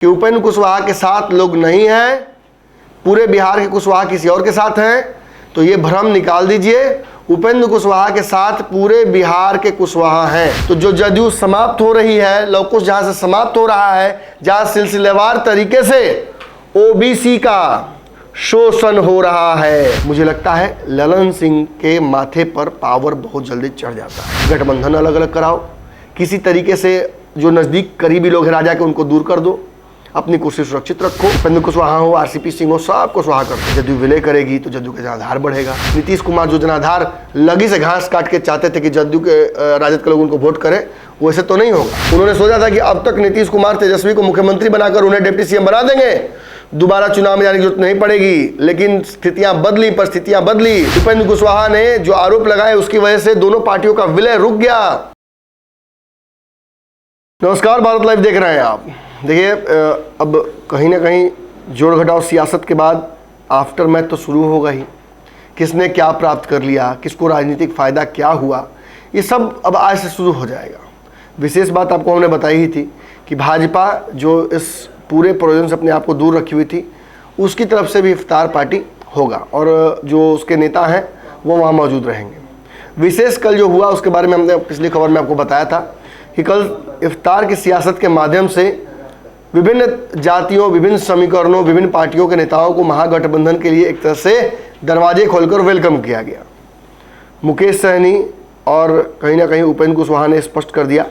कि उपेंद्र कुशवाहा के साथ लोग नहीं हैं, पूरे बिहार के कुशवाहा किसी और के साथ हैं, तो ये भ्रम निकाल दीजिए। उपेंद्र कुशवाहा के साथ पूरे बिहार के कुशवाहा हैं। तो जो जदयू समाप्त हो रही है, लवकुश जहां से समाप्त हो रहा है, जहां सिलसिलेवार तरीके से ओबीसी का शोषण हो रहा है, मुझे लगता है ललन सिंह के माथे पर पावर बहुत जल्दी चढ़ जाता है। गठबंधन अलग अलग कराओ, किसी तरीके से जो नज़दीक करीबी लोग हैं राजा के उनको दूर कर दो, अपनी कुर्सी सुरक्षित रखो। उपेंद्र कुशवाहा हो, आरसीपी सिंह हो, सब कुशवाहा कर दो। जदयू विलय करेगी तो जदयू का जनाधार बढ़ेगा। नीतीश कुमार जो जनाधार लगी से घास काट के चाहते थे कि जदयू के राजद के लोग उनको वोट करें, वैसे तो नहीं होगा। उन्होंने सोचा था कि अब तक नीतीश कुमार तेजस्वी को मुख्यमंत्री बनाकर उन्हें डिप्टी सीएम बना देंगे, दोबारा चुनाव में जाने की जरूरत नहीं पड़ेगी। लेकिन स्थितियां बदली, परिस्थितियां बदली। उपेंद्र कुशवाहा ने जो आरोप लगाए उसकी वजह से दोनों पार्टियों का विलय रुक गया। नमस्कार, भारत लाइव देख रहे हैं आप। देखिए, अब कहीं ना कहीं जोड़ घटाव सियासत के बाद आफ्टर मैथ तो शुरू होगा ही। किसने क्या प्राप्त कर लिया, किसको राजनीतिक फ़ायदा क्या हुआ, ये सब अब आज से शुरू हो जाएगा। विशेष बात आपको हमने बताई ही थी कि भाजपा जो इस पूरे प्रयोजन से अपने आप को दूर रखी हुई थी, उसकी तरफ से भी इफ्तार पार्टी होगा और जो उसके नेता हैं वो वहाँ मौजूद रहेंगे। विशेष कल जो हुआ उसके बारे में हमने पिछली खबर में आपको बताया था कि कल इफ्तार की सियासत के माध्यम से विभिन्न जातियों, विभिन्न समीकरणों, विभिन्न पार्टियों के नेताओं को महागठबंधन के लिए एक तरह से दरवाजे खोलकर वेलकम किया गया। मुकेश सहनी और कहीं ना कहीं उपेंद्र कुशवाहा ने स्पष्ट कर दिया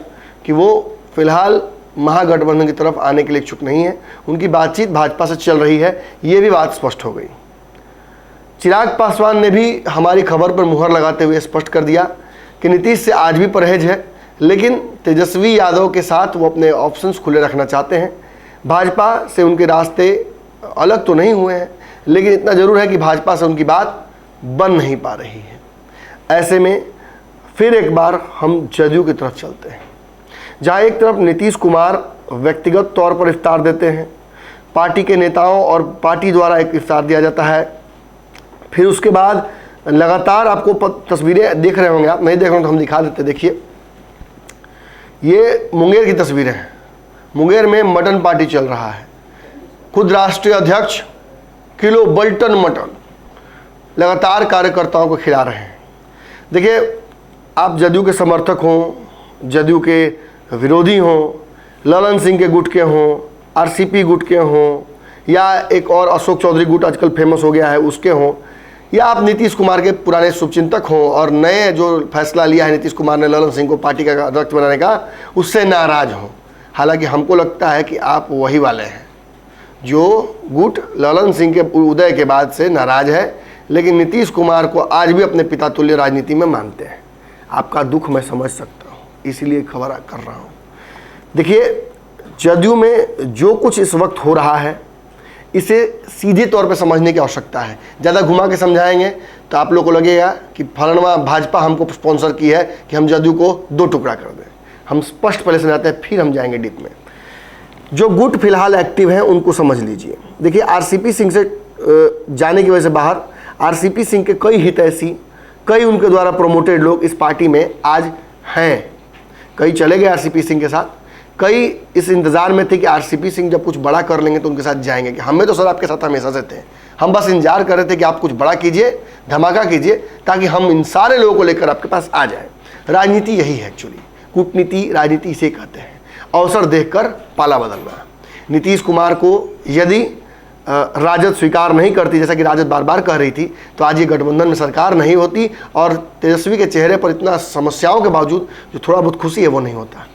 कि वो फिलहाल महागठबंधन की तरफ आने के लिए इच्छुक नहीं है। उनकी बातचीत भाजपा से चल रही है, ये भी बात स्पष्ट हो गई। चिराग पासवान ने भी हमारी खबर पर मुहर लगाते हुए स्पष्ट कर दिया कि नीतीश से आज भी परहेज है, लेकिन तेजस्वी यादव के साथ वो अपने ऑप्शंस खुले रखना चाहते हैं। भाजपा से उनके रास्ते अलग तो नहीं हुए हैं, लेकिन इतना ज़रूर है कि भाजपा से उनकी बात बन नहीं पा रही है। ऐसे में फिर एक बार हम जदयू की तरफ चलते हैं, जहाँ एक तरफ नीतीश कुमार व्यक्तिगत तौर पर इफ्तार देते हैं, पार्टी के नेताओं और पार्टी द्वारा एक इफ्तार दिया जाता है। फिर उसके बाद लगातार आपको तस्वीरें देख रहे होंगे, आप नहीं देख रहे हो तो हम दिखा देते। देखिए, ये मुंगेर की तस्वीरें हैं। मुंगेर में मटन पार्टी चल रहा है। खुद राष्ट्रीय अध्यक्ष किलो बल्टन मटन लगातार कार्यकर्ताओं को खिला रहे हैं। देखिए, आप जदयू के समर्थक हों, जदयू के विरोधी हों, ललन सिंह के गुट के हों, आरसीपी गुट के हों, या एक और अशोक चौधरी गुट आजकल फेमस हो गया है उसके हों, या आप नीतीश कुमार के पुराने शुभचिंतक हों और नए जो फैसला लिया है नीतीश कुमार ने ललन सिंह को पार्टी का अध्यक्ष बनाने का, उससे नाराज़ हों। हालांकि हमको लगता है कि आप वही वाले हैं जो गुट ललन सिंह के उदय के बाद से नाराज़ है, लेकिन नीतीश कुमार को आज भी अपने पिता तुल्य राजनीति में मानते हैं। आपका दुख मैं समझ सकता हूँ, इसीलिए खबर कर रहा हूँ। देखिए, जदयू में जो कुछ इस वक्त हो रहा है, इसे सीधे तौर पे समझने की आवश्यकता है। ज़्यादा घुमा के समझाएंगे तो आप लोगों को लगेगा कि फलाना भाजपा हमको स्पॉन्सर की है कि हम जदयू को दो टुकड़ा कर दें। हम स्पष्ट पहले समझाते हैं, फिर हम जाएंगे डीप में। जो गुट फिलहाल एक्टिव हैं उनको समझ लीजिए। देखिए, आरसीपी सिंह से जाने की वजह से बाहर आरसीपी सिंह के कई हितैषी, कई उनके द्वारा प्रमोटेड लोग इस पार्टी में आज हैं। कई चले गए आरसीपी सिंह के साथ, कई इस इंतज़ार में थे कि आरसीपी सिंह जब कुछ बड़ा कर लेंगे तो उनके साथ जाएंगे। कि हमें तो सर आपके साथ हमेशा से थे, हम बस इंतजार कर रहे थे कि आप कुछ बड़ा कीजिए, धमाका कीजिए, ताकि हम इन सारे लोगों को लेकर आपके पास आ जाएं। राजनीति यही है एक्चुअली, कूटनीति राजनीति इसे कहते हैं, अवसर देखकर पाला बदलना। नीतीश कुमार को यदि राजद स्वीकार नहीं करती, जैसा कि राजद बार बार कह रही थी, तो आज ये गठबंधन में सरकार नहीं होती और तेजस्वी के चेहरे पर इतना समस्याओं के बावजूद जो थोड़ा बहुत खुशी है वो नहीं होता,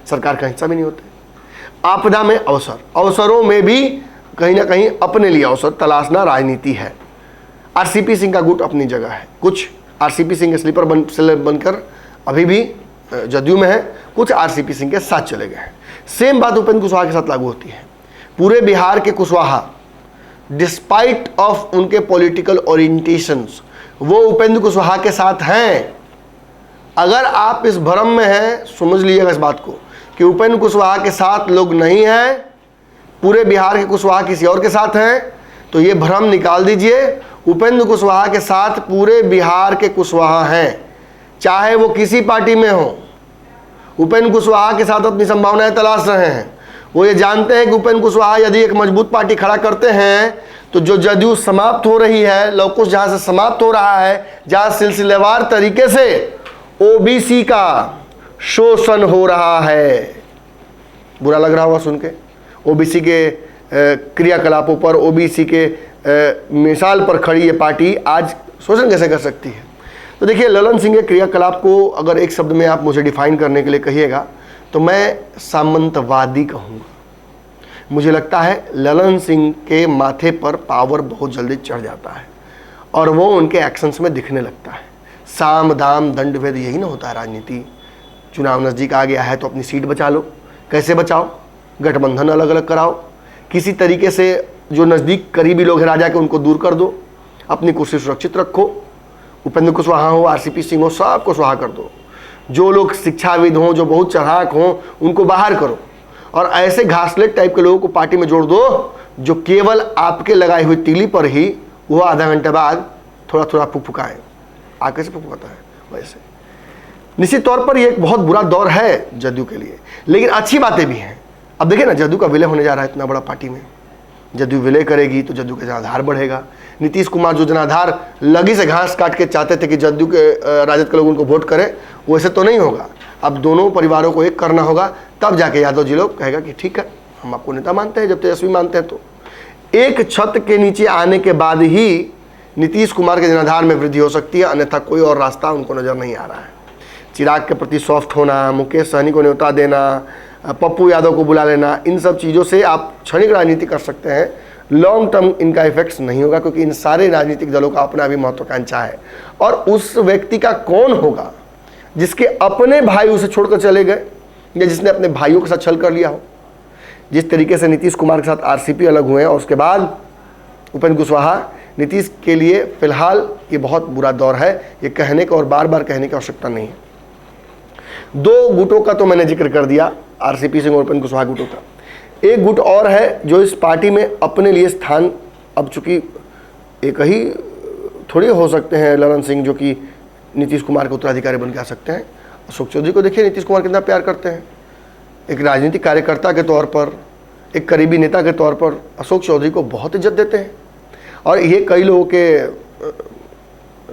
सरकार का हिस्सा भी नहीं होता। आपदा में अवसर, अवसरों में भी कहीं ना कहीं अपने लिए अवसर तलाशना राजनीति है। आरसीपी सिंह का गुट अपनी जगह है। कुछ आरसीपी सिंह के स्लीपर बनकर अभी भी जदयू में है, कुछ आरसीपी सिंह के साथ चले गए हैं। सेम बात उपेंद्र कुशवाहा के साथ लागू होती है। पूरे बिहार के कुशवाहा, डिस्पाइट ऑफ उनके पॉलिटिकल ओरिएंटेशंस, वो उपेंद्र कुशवाहा के साथ हैं। अगर आप इस भ्रम में हैं, समझ लीजिएगा इस बात को कि उपेंद्र कुशवाहा के साथ लोग नहीं हैं, पूरे बिहार के कुशवाहा किसी और के साथ हैं, तो ये भ्रम निकाल दीजिए। उपेंद्र कुशवाहा के साथ पूरे बिहार के कुशवाहा हैं, चाहे वो किसी पार्टी में हो। उपेंद्र कुशवाहा के साथ अपनी संभावनाएं तलाश रहे हैं। वो ये जानते हैं कि उपेंद्र कुशवाहा यदि एक मजबूत पार्टी खड़ा करते हैं तो जो जदयू समाप्त हो रही है, लवकुश जहां से समाप्त हो रहा है, जहां सिलसिलेवार तरीके से ओबीसी का शोषण हो रहा है, बुरा लग रहा होगा सुन के, ओबीसी के क्रियाकलापों पर, ओबीसी के मिसाल पर खड़ी ये पार्टी आज शोषण कैसे कर सकती है। तो देखिए, ललन सिंह के क्रियाकलाप को अगर एक शब्द में आप मुझे डिफाइन करने के लिए कहिएगा तो मैं सामंतवादी कहूँगा। मुझे लगता है ललन सिंह के माथे पर पावर बहुत जल्दी चढ़ जाता है और वो उनके एक्शंस में दिखने लगता है। साम दाम दंड भेद, यही ना होता है राजनीति। चुनाव नज़दीक आ गया है तो अपनी सीट बचा लो। कैसे बचाओ? गठबंधन अलग अलग कराओ, किसी तरीके से जो नज़दीक करीबी लोग हैं राजा के उनको दूर कर दो, अपनी कुर्सी सुरक्षित रखो। उपेंद्र कुशवाहा हो, आरसीपी सिंह हो, सबको स्वाहा कर दो। जो लोग शिक्षाविद हों, जो बहुत चढ़ाक हों, उनको बाहर करो और ऐसे घासलेट टाइप के लोगों को पार्टी में जोड़ दो जो केवल आपके लगाई हुई तीली पर ही वो आधा घंटे बाद थोड़ा थोड़ा फुकफुकाएं। आगे से फुकफुकाता है वैसे। निश्चित तौर पर ये एक बहुत बुरा दौर है जदयू के लिए, लेकिन अच्छी बातें भी हैं। अब देखिए ना, जदयू का विलय होने जा रहा है इतना बड़ा पार्टी में। जदयू विलय करेगी तो जदयू का जनाधार बढ़ेगा। नीतीश कुमार जो जनाधार लगी से घास काट के चाहते थे कि जदयू के राजद के लोग उनको वोट करें, वैसे तो नहीं होगा। अब दोनों परिवारों को एक करना होगा, तब जाके यादव जी लोग कहेगा कि ठीक है, हम आपको नेता मानते हैं, जब तेजस्वी मानते हैं। तो एक छत के नीचे आने के बाद ही नीतीश कुमार के जनाधार में वृद्धि हो सकती है, अन्यथा कोई और रास्ता उनको नज़र नहीं आ रहा है। चिराग के प्रति सॉफ्ट होना, मुकेश सहनी को न्योता देना, पप्पू यादव को बुला लेना, इन सब चीज़ों से आप क्षणिक राजनीति कर सकते हैं, लॉन्ग टर्म इनका इफेक्ट्स नहीं होगा, क्योंकि इन सारे राजनीतिक दलों का अपना भी महत्वाकांक्षा है। और उस व्यक्ति का कौन होगा जिसके अपने भाई उसे छोड़कर चले गए या जिसने अपने भाइयों के साथ छल कर लिया हो। जिस तरीके से नीतीश कुमार के साथ आरसीपी अलग हुए हैं और उसके बाद उपेंद्र कुशवाहा, नीतीश के लिए फिलहाल ये बहुत बुरा दौर है। ये कहने का और बार बार कहने की आवश्यकता नहीं है। दो गुटों का तो मैंने जिक्र कर दिया, आरसीपी सिंह और उपेंद्र कुशवाहा गुटों का। एक गुट और है जो इस पार्टी में अपने लिए स्थान, अब चूंकि एक ही थोड़ी हो सकते हैं ललन सिंह जो कि नीतीश कुमार के उत्तराधिकारी बन के आ सकते हैं। अशोक चौधरी को देखिए नीतीश कुमार कितना प्यार करते हैं। एक राजनीतिक कार्यकर्ता के तौर पर, एक करीबी नेता के तौर पर अशोक चौधरी को बहुत इज्जत देते हैं और ये कई लोगों के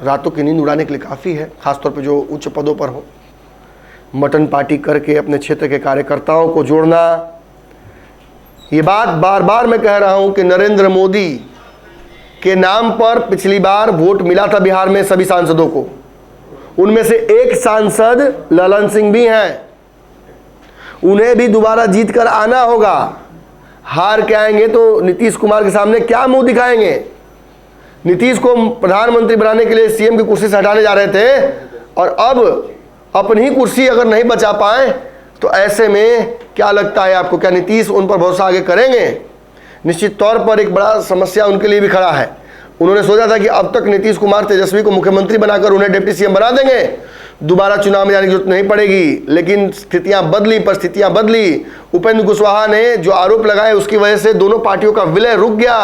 रातों की नींद उड़ाने के लिए काफ़ी है, खासतौर पर जो उच्च पदों पर हो। मटन पार्टी करके अपने क्षेत्र के कार्यकर्ताओं को जोड़ना, ये बात बार बार मैं कह रहा हूं कि नरेंद्र मोदी के नाम पर पिछली बार वोट मिला था बिहार में सभी सांसदों को, उनमें से एक सांसद ललन सिंह भी हैं। उन्हें भी दोबारा जीत कर आना होगा। हार के आएंगे तो नीतीश कुमार के सामने क्या मुंह दिखाएंगे। नीतीश को प्रधानमंत्री बनाने के लिए सीएम की कुर्सी से हटाने जा रहे थे और अब अपनी ही कुर्सी अगर नहीं बचा पाए तो ऐसे में क्या लगता है आपको, क्या नीतीश उन पर भरोसा आगे करेंगे? निश्चित तौर पर एक बड़ा समस्या उनके लिए भी खड़ा है। उन्होंने सोचा था कि अब तक नीतीश कुमार तेजस्वी को मुख्यमंत्री बनाकर उन्हें डिप्टी सीएम बना देंगे, दोबारा चुनाव में जाने की जरूरत नहीं पड़ेगी। लेकिन स्थितियां बदली, परिस्थितियां बदली। उपेंद्र कुशवाहा ने जो आरोप लगाए उसकी वजह से दोनों पार्टियों का विलय रुक गया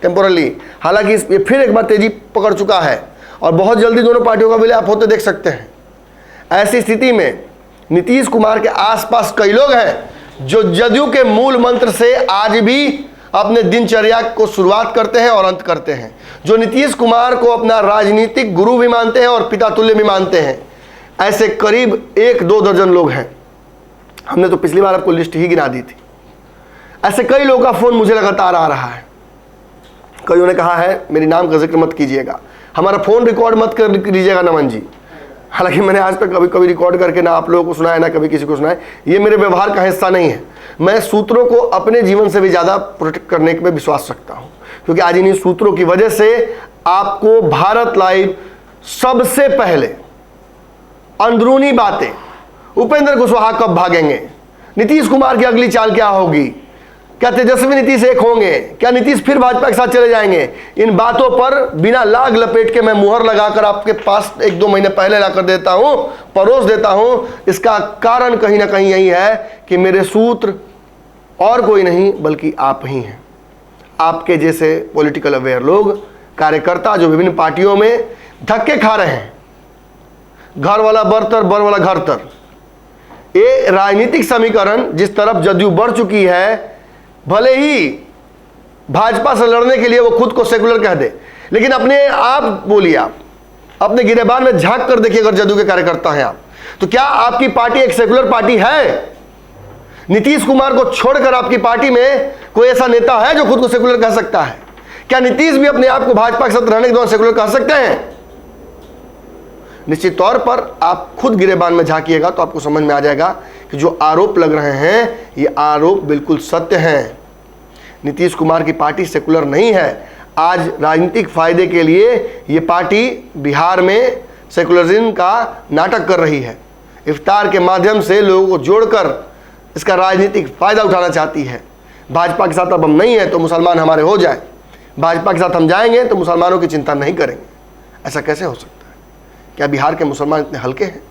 टेम्पोरली। हालांकि ये फिर एक बार तेजी पकड़ चुका है और बहुत जल्दी दोनों पार्टियों का विलय आप होते देख सकते हैं। ऐसी स्थिति में नीतीश कुमार के आसपास कई लोग हैं जो जदयू के मूल मंत्र से आज भी अपने दिनचर्या को शुरुआत करते हैं और अंत करते हैं, जो नीतीश कुमार को अपना राजनीतिक गुरु भी मानते हैं और पिता तुल्य भी मानते हैं। ऐसे करीब 1-2 दर्जन लोग हैं। हमने तो पिछली बार आपको लिस्ट ही गिना दी थी। ऐसे कई लोगों का फोन मुझे लगातार आ रहा है। कईयों ने कहा है मेरे नाम का जिक्र मत कीजिएगा, हमारा फोन रिकॉर्ड मत कर लीजिएगा नमन जी। हालांकि मैंने आज तक कभी रिकॉर्ड करके ना आप लोगों को सुनाया ना कभी किसी को सुनाया, ये मेरे व्यवहार का हिस्सा नहीं है। मैं सूत्रों को अपने जीवन से भी ज़्यादा प्रोटेक्ट करने में विश्वास रखता हूँ, क्योंकि आज इन्हीं सूत्रों की वजह से आपको भारत लाइव सबसे पहले अंदरूनी बातें, उपेंद्र कुशवाहा कब भागेंगे, नीतीश कुमार की अगली चाल क्या होगी, क्या तेजस्वी नीतीश एक होंगे, क्या नीतीश फिर भाजपा के साथ चले जाएंगे, इन बातों पर बिना लाग लपेट के मैं मुहर लगाकर आपके पास 1-2 महीने पहले लाकर देता हूं, परोस देता हूं। इसका कारण कहीं ना कहीं यही है कि मेरे सूत्र और कोई नहीं बल्कि आप ही हैं। आपके जैसे पॉलिटिकल अवेयर लोग, कार्यकर्ता जो विभिन्न पार्टियों में धक्के खा रहे हैं, घर वाला बर्तर बर वाला घर तर, ये राजनीतिक समीकरण जिस तरफ जदयू बढ़ चुकी है, भले ही भाजपा से लड़ने के लिए वो खुद को सेकुलर कह दे, लेकिन अपने आप बोलिए, आप अपने गिरेबान में झांक कर देखिए, अगर जदयू के कार्यकर्ता हैं आप, तो क्या आपकी पार्टी एक सेकुलर पार्टी है? नीतीश कुमार को छोड़कर आपकी पार्टी में कोई ऐसा नेता है जो खुद को सेकुलर कह सकता है? क्या नीतीश भी अपने आप को भाजपा के साथ रहने के दौरान सेकुलर कह सकते हैं? निश्चित तौर पर आप खुद गिरेबान में झांकिएगा तो आपको समझ में आ जाएगा कि जो आरोप लग रहे हैं ये आरोप बिल्कुल सत्य हैं। नीतीश कुमार की पार्टी सेकुलर नहीं है। आज राजनीतिक फायदे के लिए ये पार्टी बिहार में सेकुलरिज्म का नाटक कर रही है। इफ्तार के माध्यम से लोगों को जोड़कर इसका राजनीतिक फायदा उठाना चाहती है। भाजपा के साथ अब हम नहीं है तो मुसलमान हमारे हो जाए, भाजपा के साथ हम जाएंगे तो मुसलमानों की चिंता नहीं करेंगे। ऐसा कैसे हो सकता है? क्या बिहार के मुसलमान इतने हल्के हैं?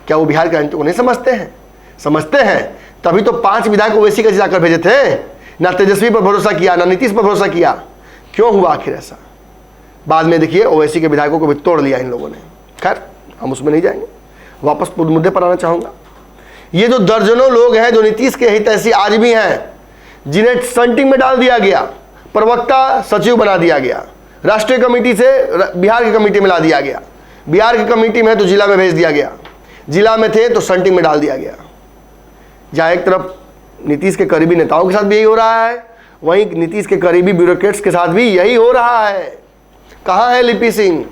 क्या वो बिहार के राजनीति को नहीं समझते हैं? समझते हैं, तभी तो 5 विधायक ओवैसी का जिताकर भेजे थे। ना तेजस्वी पर भरोसा किया, ना नीतीश पर भरोसा किया। क्यों हुआ आखिर ऐसा? बाद में देखिए ओवैसी के विधायकों को भी तोड़ लिया इन लोगों ने। खैर, हम उसमें नहीं जाएंगे। वापस मुद्दे पर आना चाहूँगा। ये जो दर्जनों लोग हैं जो नीतीश के हितैषी आज भी हैं, जिन्हें सन्टिंग में डाल दिया गया, प्रवक्ता सचिव बना दिया गया, राष्ट्रीय कमेटी से बिहार की कमेटी में ला दिया गया, बिहार की कमेटी में तो जिला में भेज दिया गया, जिला में थे तो सन्टिंग में डाल दिया गया। जहाँ एक तरफ नीतीश के करीबी नेताओं के साथ भी यही हो रहा है, वहीं नीतीश के करीबी ब्यूरोक्रेट्स के साथ भी यही हो रहा है। कहाँ है लिपि सिंह?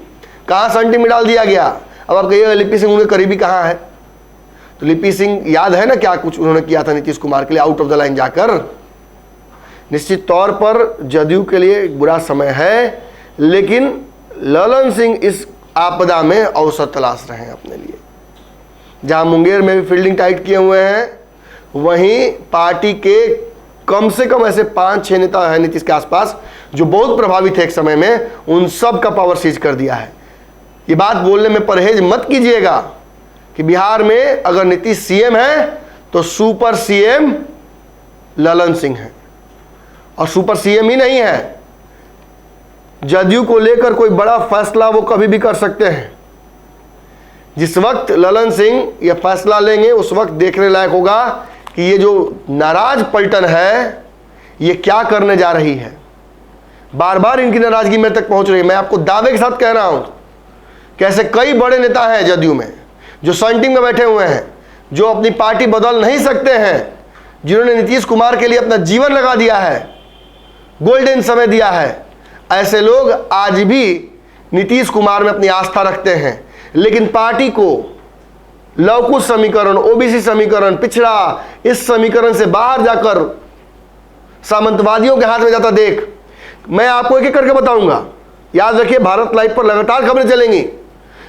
कहाँ सन्टिंग में डाल दिया गया? अब आप कहिएगा लिपि सिंह उनके करीबी कहाँ है? तो लिपि सिंह याद है ना क्या कुछ उन्होंने किया था नीतीश कुमार के लिए आउट ऑफ द लाइन जाकर। निश्चित तौर पर जदयू के लिए एक बुरा समय है, लेकिन ललन सिंह इस आपदा में अवसर तलाश रहे हैं अपने लिए। जहां मुंगेर में भी फील्डिंग टाइट किए हुए हैं, वहीं पार्टी के कम से कम ऐसे 5-6 नेता हैं नीतीश के आसपास जो बहुत प्रभावित थे एक समय में, उन सब का पावर सीज कर दिया है। ये बात बोलने में परहेज मत कीजिएगा कि बिहार में अगर नीतीश सीएम है तो सुपर सीएम ललन सिंह है, और सुपर सीएम ही नहीं है। जदयू को लेकर कोई बड़ा फैसला वो कभी भी कर सकते हैं। जिस वक्त ललन सिंह यह फैसला लेंगे उस वक्त देखने लायक होगा कि ये जो नाराज पलटन है ये क्या करने जा रही है। बार बार इनकी नाराजगी मेरे तक पहुंच रही है। मैं आपको दावे के साथ कह रहा हूं कि ऐसे कई बड़े नेता हैं जदयू में जो सन्टिंग में बैठे हुए हैं, जो अपनी पार्टी बदल नहीं सकते हैं, जिन्होंने नीतीश कुमार के लिए अपना जीवन लगा दिया है, गोल्डन समय दिया है। ऐसे लोग आज भी नीतीश कुमार में अपनी आस्था रखते हैं, लेकिन पार्टी को लवकुश समीकरण, ओबीसी समीकरण, पिछड़ा, इस समीकरण से बाहर जाकर सामंतवादियों के हाथ में जाता देख मैं आपको एक एक करके बताऊंगा। याद रखिए, भारत लाइव पर लगातार खबरें चलेंगी।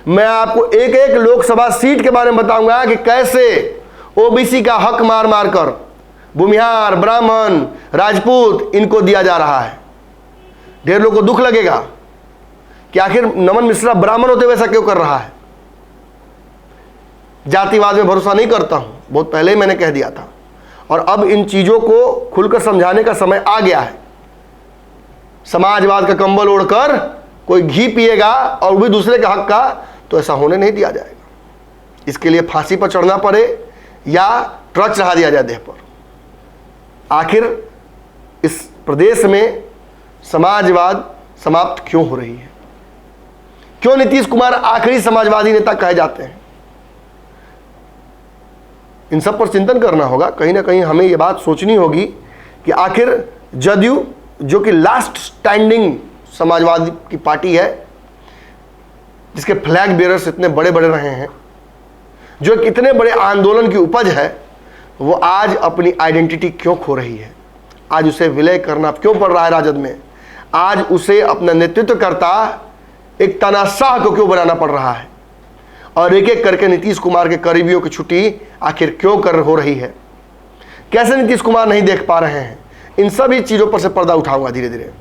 मैं आपको एक एक लोकसभा सीट के बारे में बताऊंगा कि कैसे ओबीसी का हक मार मार कर भूमिहार, ब्राह्मण, राजपूत इनको दिया जा रहा है। ढेर लोगों को दुख लगेगा कि आखिर नमन मिश्रा ब्राह्मण होते वैसा क्यों कर रहा है। जातिवाद में भरोसा नहीं करता हूं, बहुत पहले ही मैंने कह दिया था, और अब इन चीजों को खुलकर समझाने का समय आ गया है। समाजवाद का कंबल ओढ़कर कोई घी पिएगा और भी दूसरे के हक का, तो ऐसा होने नहीं दिया जाएगा। इसके लिए फांसी पर चढ़ना पड़े या ट्रक चढ़ा दिया जाए देह पर। आखिर इस प्रदेश में समाजवाद समाप्त क्यों हो रही है? क्यों नीतीश कुमार आखिरी समाजवादी नेता कहे जाते हैं? इन सब पर चिंतन करना होगा। कहीं ना कहीं हमें यह बात सोचनी होगी कि आखिर जदयू जो कि लास्ट स्टैंडिंग समाजवादी की पार्टी है, जिसके फ्लैग बेयरर्स इतने बड़े बड़े रहे हैं, जो कितने बड़े आंदोलन की उपज है, वो आज अपनी आइडेंटिटी क्यों खो रही है? आज उसे विलय करना क्यों पड़ रहा है राजद में? आज उसे अपना नेतृत्व करता एक तानाशाह को क्यों बनाना पड़ रहा है? और एक एक करके नीतीश कुमार के करीबियों की छुट्टी आखिर क्यों कर हो रही है? कैसे नीतीश कुमार नहीं देख पा रहे हैं? इन सभी चीज़ों पर से पर्दा उठाऊंगा धीरे धीरे।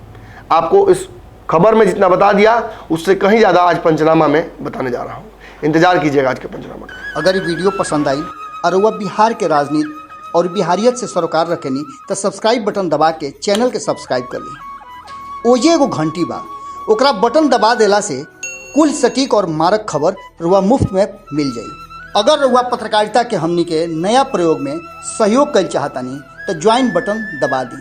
आपको इस खबर में जितना बता दिया उससे कहीं ज़्यादा आज पंचनामा में बताने जा रहा हूँ। इंतजार कीजिएगा आज के पंचनामा का। अगर ये वीडियो पसंद आई और वह बिहार के राजनीति और बिहारियत से सरोकार रखेनी तो सब्सक्राइब बटन दबा के चैनल के सब्सक्राइब कर ली। ओजे एगो घंटी बा, ओकरा बटन दबा देला से कुल सटीक और मारक खबर रुआ मुफ्त में मिल जाई। अगर रउआ पत्रकारिता के हमनी के नया प्रयोग में सहयोग कर चाहतनी तो ज्वाइन बटन दबा दी।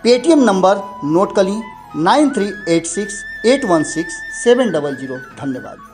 पेटीएम नंबर नोट कर ली 9386816700। धन्यवाद।